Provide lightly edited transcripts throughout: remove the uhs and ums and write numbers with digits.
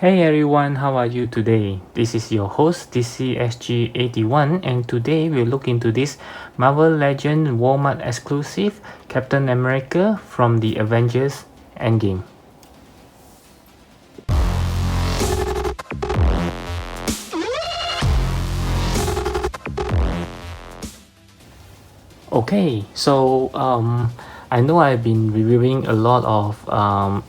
Hey everyone, how are you today? This is your host DCSG81 and today we'll look into this Marvel Legend Walmart exclusive Captain America from the Avengers Endgame. Okay, I know I've been reviewing a lot of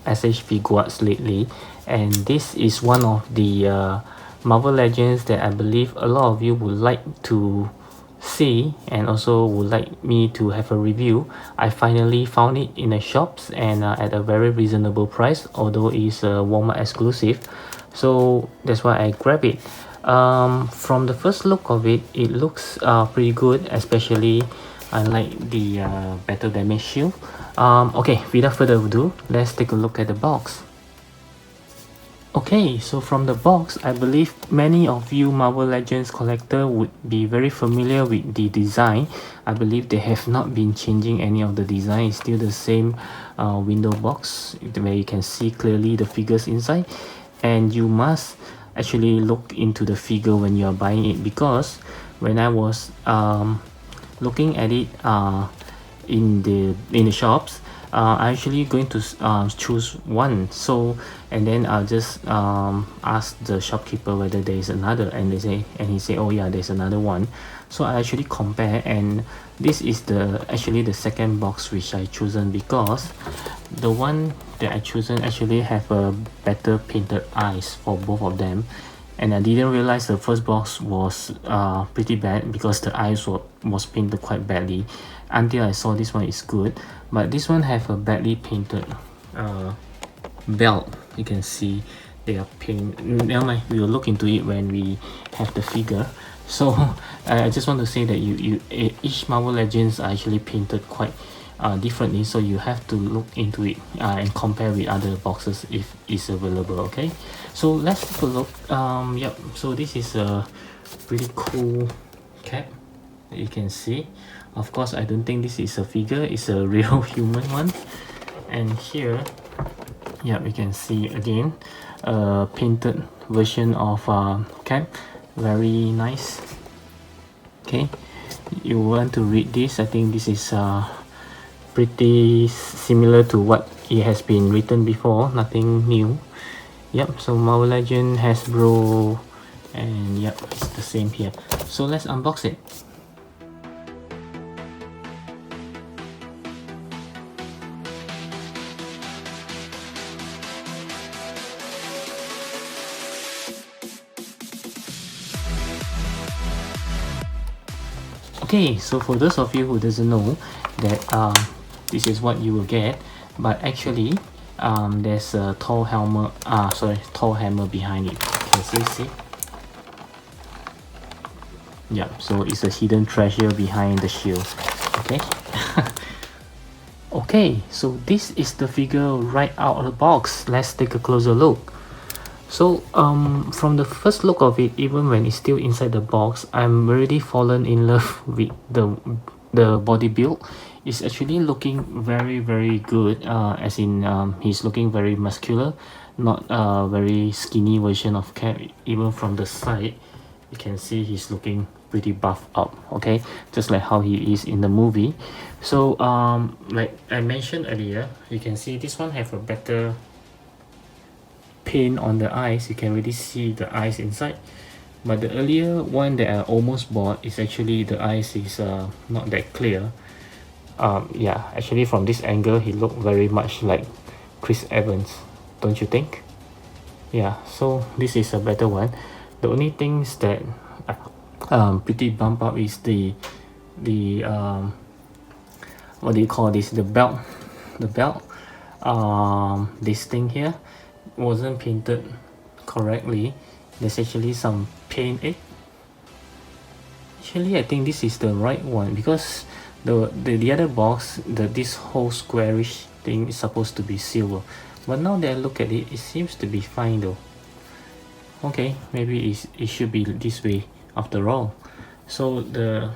SH figures lately, and this is one of the Marvel Legends that I believe a lot of you would like to see and also would like me to have a review. I finally found it in the shops and at a very reasonable price, although it's a Walmart exclusive. So that's why I grabbed it. From the first look of it, it looks pretty good, especially unlike the battle damage shield. Okay, without further ado, let's take a look at the box. Okay, so from the box, I believe many of you Marvel Legends collector would be very familiar with the design. I believe they have not been changing any of the design. It's still the same window box where you can see clearly the figures inside, and you must actually look into the figure when you are buying it, because when I was looking at it in the shops, I'm actually going to choose one. So and then I'll just ask the shopkeeper whether there is another, and he say, oh yeah, there's another one. So I actually compare, and this is actually the second box which I chosen, because the one that I chosen actually have a better painted eyes for both of them. And I didn't realize the first box was pretty bad because the eyes was painted quite badly, until I saw this one is good. But this one have a badly painted belt. You can see they are paint. Never mind, we will look into it when we have the figure. So I just want to say that each Marvel Legends are actually painted quite differently, so you have to look into it and compare with other boxes if it's available. Okay, so let's take a look. Yep, so this is a pretty cool cap that you can see. Of course, I don't think this is a figure, it's a real human one. And here, yeah, we can see again a painted version of cap. Very nice. Okay, you want to read this? I think this is pretty similar to what it has been written before, nothing new. Yep, so Marvel Legend, Hasbro, and yep, it's the same here. So let's unbox it. Okay, so for those of you who doesn't know that this is what you will get, but actually there's a Thor hammer behind it. Can you see? Yeah, so it's a hidden treasure behind the shield. Okay. Okay, so this is the figure right out of the box. Let's take a closer look. So from the first look of it, even when it's still inside the box, I'm already fallen in love with the body build. It's actually looking very good, as in he's looking very muscular, not a very skinny version of Cap. Even from the side, you can see he's looking pretty buff up, okay, just like how he is in the movie. So like I mentioned earlier, you can see this one have a better paint on the eyes. You can really see the eyes inside, but the earlier one that I almost bought is actually the eyes is not that clear. Yeah, actually from this angle he looked very much like Chris Evans, don't you think? Yeah, so this is a better one. The only things that pretty bump up is the what do you call this, the belt. This thing here wasn't painted correctly. There's actually some paint. Actually I think this is the right one, because the other box, this whole squarish thing is supposed to be silver, but now that I look at it, it seems to be fine though. Okay, maybe it should be this way after all. So the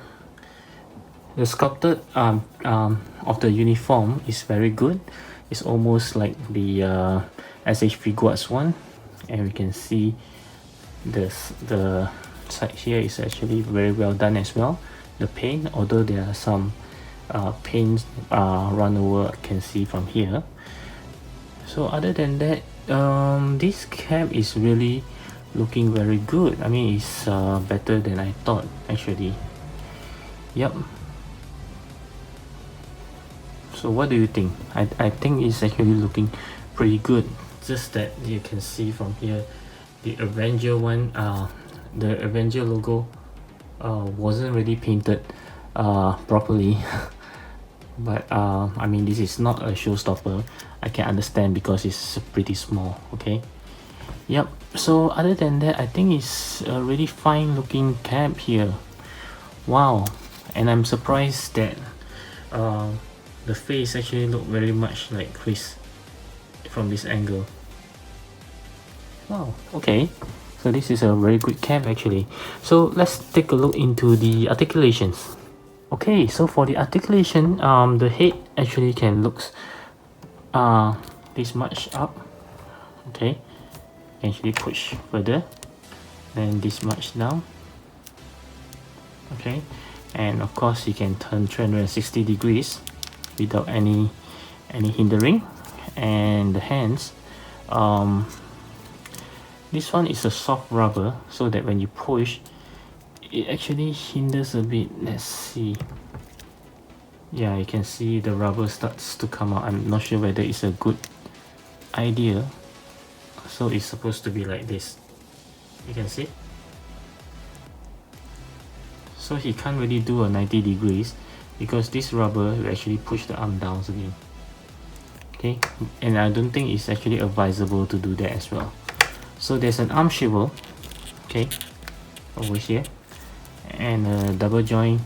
sculpted of the uniform is very good. It's almost like the SH Figuarts one. and we can see the side here is actually very well done as well. The paint, although there are some paint run over, I can see from here. So other than that, this cap is really looking very good. I mean, it's better than I thought actually. Yep. So what do you think? I think it's actually looking pretty good. Just that you can see from here, the Avenger one, the Avenger logo wasn't really painted properly. But I mean, this is not a showstopper. I can understand because it's pretty small. Okay. Yep. So other than that, I think it's a really fine looking cap here. Wow. And I'm surprised that the face actually look very much like Chris from this angle. Wow. Okay. So this is a very good cap actually. So let's take a look into the articulations. Okay, so for the articulation, the head actually can looks this much up. Okay, actually push further, then this much down. Okay, and of course you can turn 360 degrees without any hindering. And the hands, this one is a soft rubber, so that when you push, it actually hinders a bit. Let's see. Yeah, you can see the rubber starts to come out. I'm not sure whether it's a good idea. So it's supposed to be like this. You can see. So he can't really do a 90 degrees because this rubber will actually push the arm down again. Okay, and I don't think it's actually advisable to do that as well. So there's an arm swivel, okay, over here, and a double joint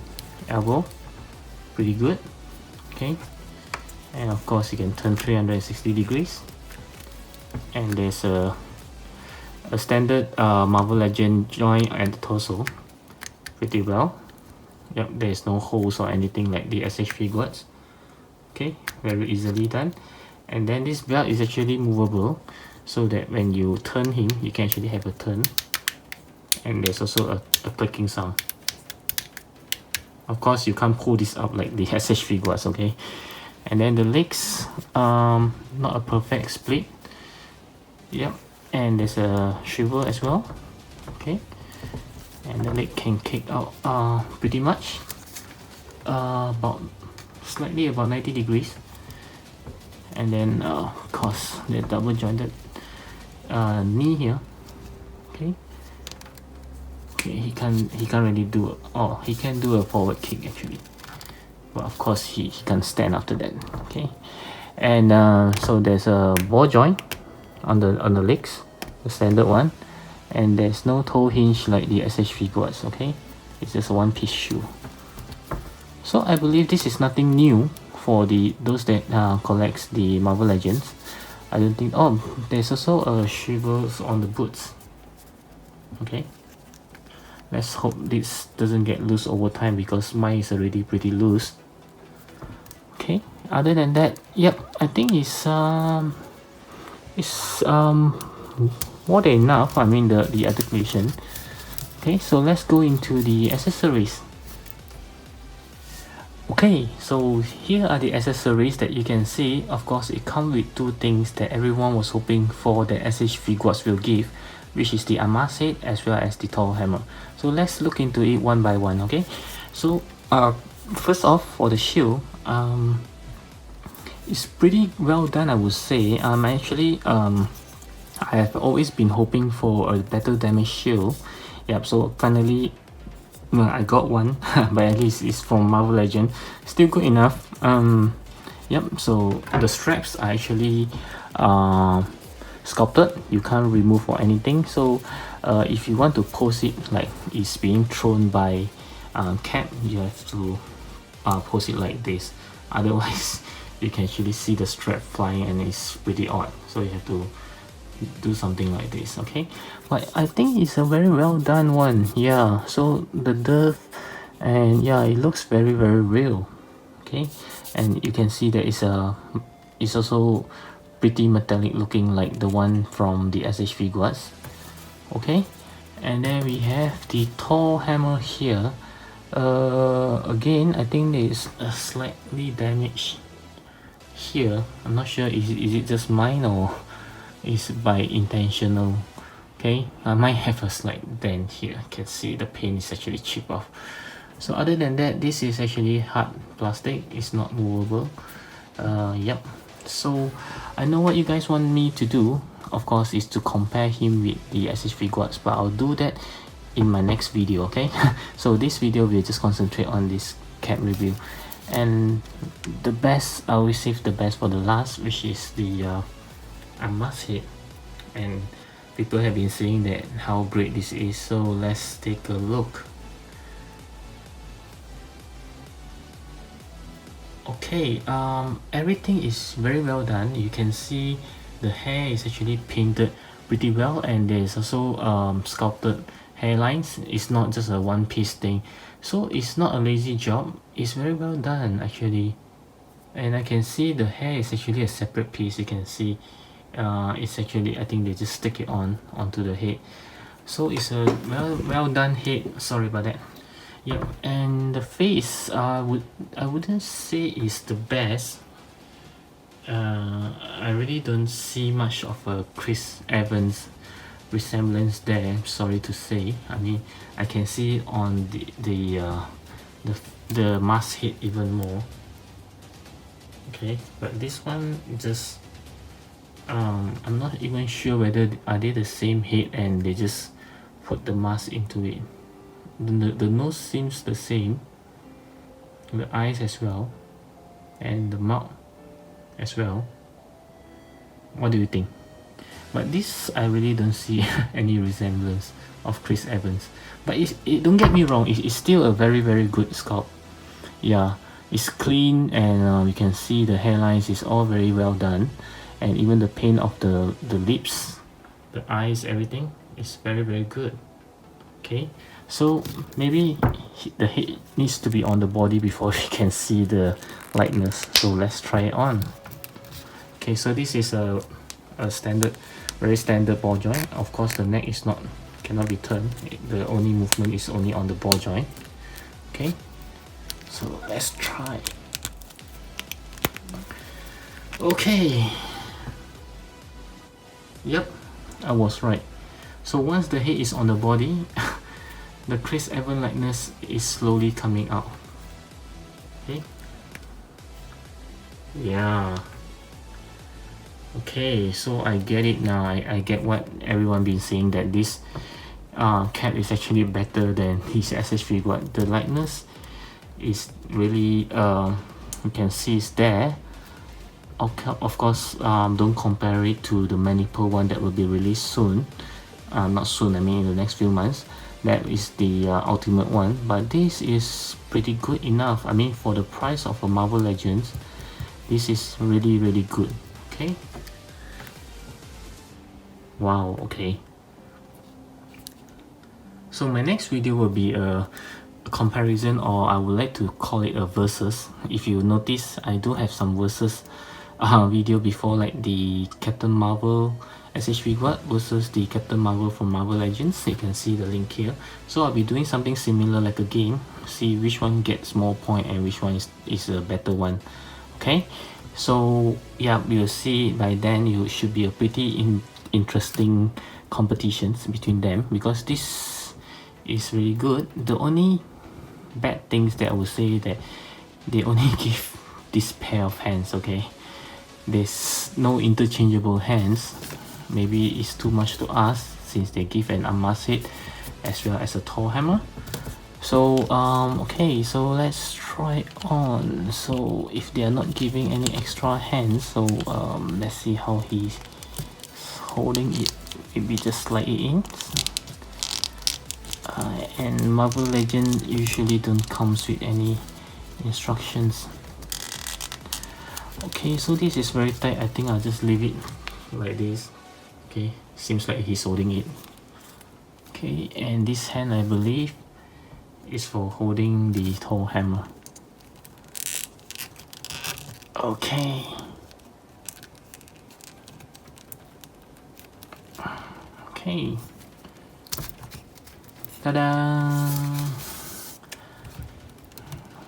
elbow, pretty good. Okay, and of course you can turn 360 degrees, and there's a standard Marvel Legend joint at the torso, pretty well. Yep, there's no holes or anything like the SH Figuarts. Okay, very easily done. And then this belt is actually movable, so that when you turn him, you can actually have a turn. And there's also a clicking sound. Of course, you can't pull this up like the SH Figuarts, okay? And then the legs, not a perfect split. Yep, and there's a swivel as well. Okay, and the leg can kick out pretty much about slightly about 90 degrees. And then of course the double jointed knee here. Okay, he can't really do he can do a forward kick actually, but of course he can't stand after that. Okay, and so there's a ball joint on the legs, the standard one, and there's no toe hinge like the SH Figuarts. Okay, it's just a one piece shoe. So I believe this is nothing new for those that collects the Marvel Legends. I don't think. Oh, there's also a swivel on the boots. Okay, let's hope this doesn't get loose over time because mine is already pretty loose. Okay, other than that, yep, I think it's more than enough. I mean the articulation. Okay, so let's go into the accessories. Okay, so here are the accessories that you can see. Of course, it comes with two things that everyone was hoping for that SH Figuarts will give, which is the Armor set as well as the Thor hammer. So let's look into it one by one. Okay, so first off, for the shield, it's pretty well done, I would say. I have always been hoping for a better damage shield. Yep, so finally I got one, but at least it's from Marvel Legend. Still good enough. Yep, so the straps are actually sculpted. You can't remove or anything. So if you want to pose it like it's being thrown by Cap, you have to pose it like this. Otherwise, you can actually see the strap flying and it's pretty odd. So you have to do something like this. Okay, but I think it's a very well done one. Yeah, so the dove, and yeah, it looks very real. Okay, and you can see that it's also pretty metallic looking like the one from the SH Figuarts. Okay, and then we have the Thor hammer here. Again, I think it's a slightly damaged here. I'm not sure, is it just mine or is by intentional. Okay, I might have a slight dent here. You can see the paint is actually chipped off. So other than that, this is actually hard plastic, it's not movable. Yep, so I know what you guys want me to do, of course, is to compare him with the SH Figuarts, but I'll do that in my next video. Okay, so this video we'll just concentrate on this cap review, and the best, I will save the best for the last, which is the unmasked head. And people have been saying that how great this is, so let's take a look. Okay, everything is very well done. You can see the hair is actually painted pretty well, and there's also sculpted hairlines. It's not just a one piece thing, so it's not a lazy job. It's very well done actually, and I can see the hair is actually a separate piece. You can see it's actually, I think they just stick it onto the head, so it's a well done head. Sorry about that. Yep, and the face, I wouldn't say is the best. I really don't see much of a Chris Evans resemblance there, sorry to say. I mean, I can see on the mask head even more. Okay, but this one just I'm not even sure whether are they the same head and they just put the mask into it. The nose seems the same, the eyes as well, and the mouth as well. What do you think? But this, I really don't see any resemblance of Chris Evans. But don't get me wrong, it's still a very good sculpt. Yeah, it's clean, and you can see the hairlines is all very well done, and even the paint of the lips, the eyes, everything is very good. Okay, so maybe the head needs to be on the body before we can see the likeness. So let's try it on. Okay, so this is a standard, very standard ball joint. Of course, the neck is cannot be turned. The only movement is only on the ball joint. Okay, so let's try. Okay. Yep, I was right. So once the head is on the body, the Chris Evans likeness is slowly coming out. Okay. Yeah. Okay, so I get it now. I get what everyone been saying, that this cap is actually better than his SH Figuart. The likeness is really you can see it's there. Okay, of course, don't compare it to the Maniple one that will be released soon. Not soon, I mean in the next few months. That is the ultimate one, but this is pretty good enough. I mean, for the price of a Marvel Legends, this is really good. Okay. Wow. Okay. So my next video will be a comparison, or I would like to call it a versus. If you notice, I do have some versus video before, like the Captain Marvel SH Figuart versus the Captain Marvel from Marvel Legends. You can see the link here. So I'll be doing something similar like a game, see which one gets more point and which one is a better one. Okay, so yeah, we'll see. By then you should be a pretty interesting competitions between them, because this is really good. The only bad things that I would say that they only give this pair of hands. Okay, there's no interchangeable hands. Maybe it's too much to ask since they give an unmasked head as well as a Thor hammer. So okay, so let's try on. So if they are not giving any extra hands, so let's see how he's holding it. Maybe just slide it in. And Marvel Legend usually don't comes with any instructions. Okay, so this is very tight. I think I'll just leave it like this. Okay, seems like he's holding it. Okay, and this hand, I believe, is for holding the Thor hammer. Okay. Okay. Ta-da!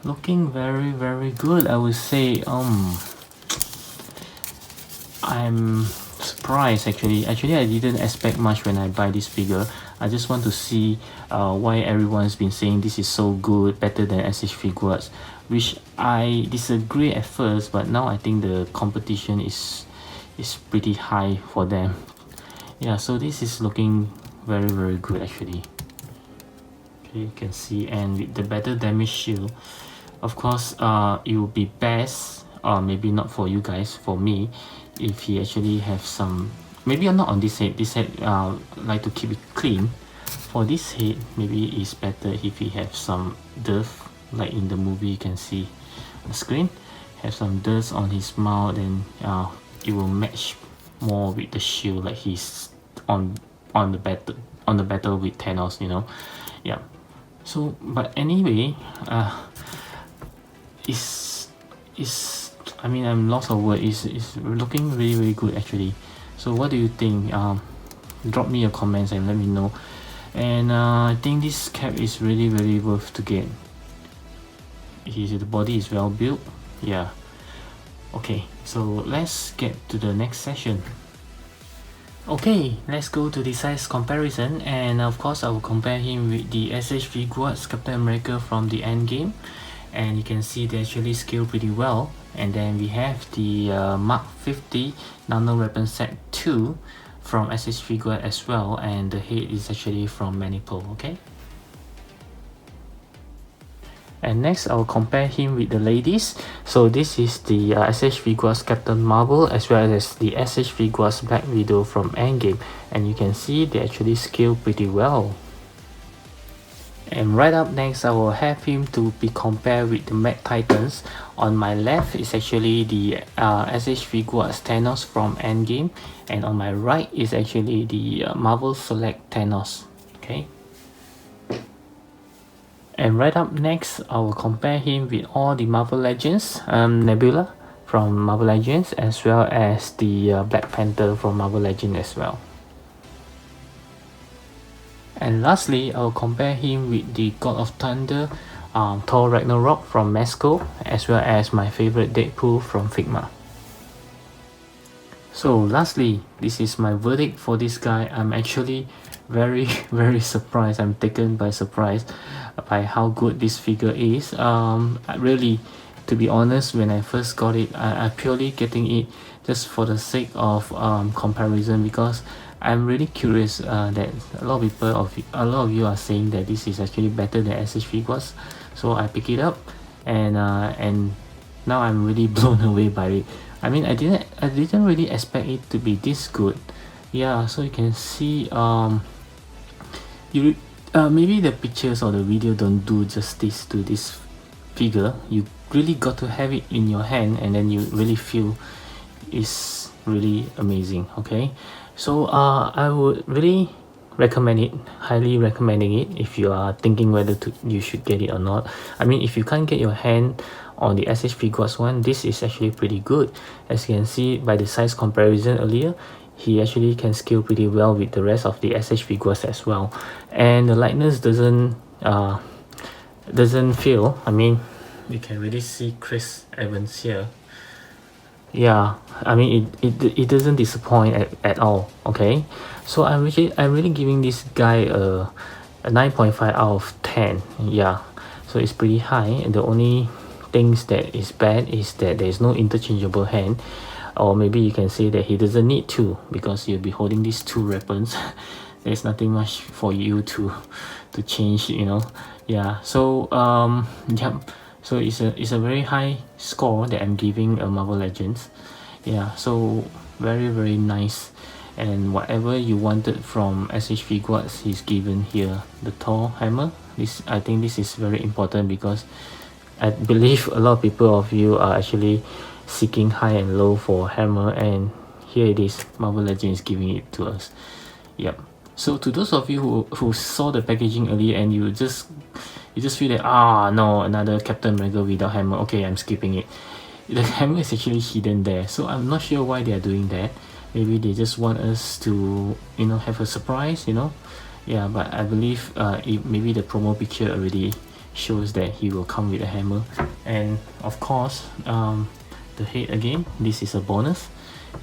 Looking very good, I would say. I'm surprised actually. Actually, I didn't expect much when I buy this figure. I just want to see why everyone's been saying this is so good, better than SH Figuarts, which I disagree at first, but now I think the competition is pretty high for them. Yeah, so this is looking very good actually. Okay, you can see, and with the better damage shield, of course, it would be best, maybe not for you guys, for me, if he actually have some, maybe not on this head. This head, like to keep it clean. For this head, maybe it's better if he have some dirt, like in the movie you can see on the screen, have some dirt on his mouth, and it will match more with the shield, like he's on the battle with Thanos, you know. Yeah. So, but anyway, I mean, I'm lost of words. It's looking really good actually. So what do you think? Drop me your comments and let me know. And I think this cap is really worth to get. The body is well built. Yeah. Okay, so let's get to the next session. Okay, let's go to the size comparison, and of course I will compare him with the SH Figuarts Captain America from the Endgame, and you can see they actually scale pretty well. And then we have the Mark 50 Nano Weapon Set 2 from SH Figuarts as well, and the head is actually from Manipul. Okay. And next, I will compare him with the ladies. So this is the SH Figuarts Captain Marvel, as well as the SH Figuarts Black Widow from Endgame. And you can see they actually scale pretty well. And right up next, I will have him to be compared with the Mech Titans. On my left is actually the SH Figuarts Thanos from Endgame. And on my right is actually the Marvel Select Thanos. Okay. And right up next, I will compare him with all the Marvel Legends, Nebula from Marvel Legends, as well as the Black Panther from Marvel Legends as well. And lastly, I will compare him with the God of Thunder, Thor Ragnarok from Mezco, as well as my favorite Deadpool from Figma. So lastly, this is my verdict for this guy. I'm actually very surprised. I'm taken by surprise by how good this figure is. Really, to be honest, when I first got it, I purely getting it just for the sake of comparison, because I'm really curious that a lot of you are saying that this is actually better than SH Figuarts. So I pick it up, and now I'm really blown away by it. I mean, I didn't really expect it to be this good. Yeah, so you can see maybe the pictures or the video don't do justice to this figure. You really got to have it in your hand, and then you really feel it's really amazing. Okay, so I would really recommend it, highly recommending it if you are thinking whether you should get it or not. I mean, if you can't get your hand on the SH Figuarts one, this is actually pretty good. As you can see by the size comparison earlier, he actually can scale pretty well with the rest of the SH Figuarts as well, and the lightness doesn't feel. I mean, you can really see Chris Evans here. Yeah, I mean, it doesn't disappoint at all. Okay, so I'm really giving this guy a 9.5 out of 10. Yeah, so it's pretty high, and the only things that is bad is that there is no interchangeable hand, or maybe you can say that he doesn't need to, because you'll be holding these two weapons. There's nothing much for you to change, you know. Yeah, so yeah, so it's a very high score that I'm giving Marvel Legends. Yeah, so very nice, and whatever you wanted from SH Figuarts, he's given here. The Thor hammer, I think this is very important, because I believe a lot of people of you are actually seeking high and low for hammer, and here it is. Marvel Legends is giving it to us. Yep. So to those of you who saw the packaging earlier, and you just feel that, no, another Captain America without hammer, okay, I'm skipping it. The hammer is actually hidden there, so I'm not sure why they are doing that. maybe they just want us to, you know, have a surprise, you know. Yeah, but I believe maybe the promo picture already shows that he will come with a hammer. And of course, the head again, this is a bonus,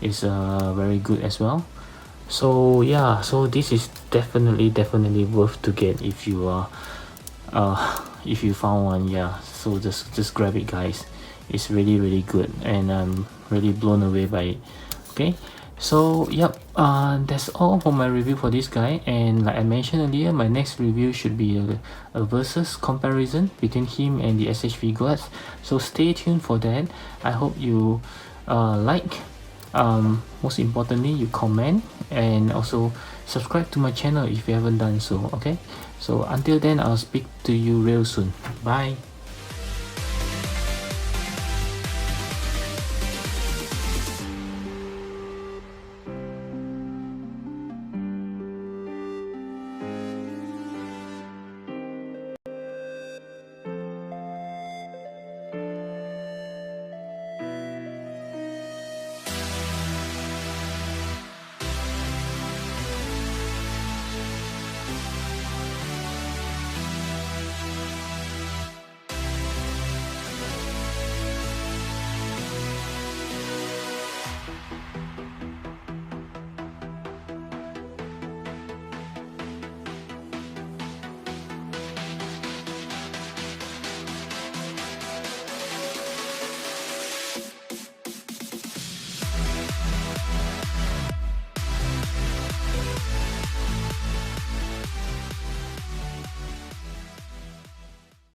is very good as well. So yeah, so this is definitely worth to get if you are if you found one. Yeah, so just grab it, guys. It's really good, and I'm really blown away by it. Okay, so yep, that's all for my review for this guy. And like I mentioned earlier, my next review should be a versus comparison between him and the SHV gods, so stay tuned for that. I hope you like, most importantly you comment, and also subscribe to my channel if you haven't done so. Okay, so until then, I'll speak to you real soon. Bye.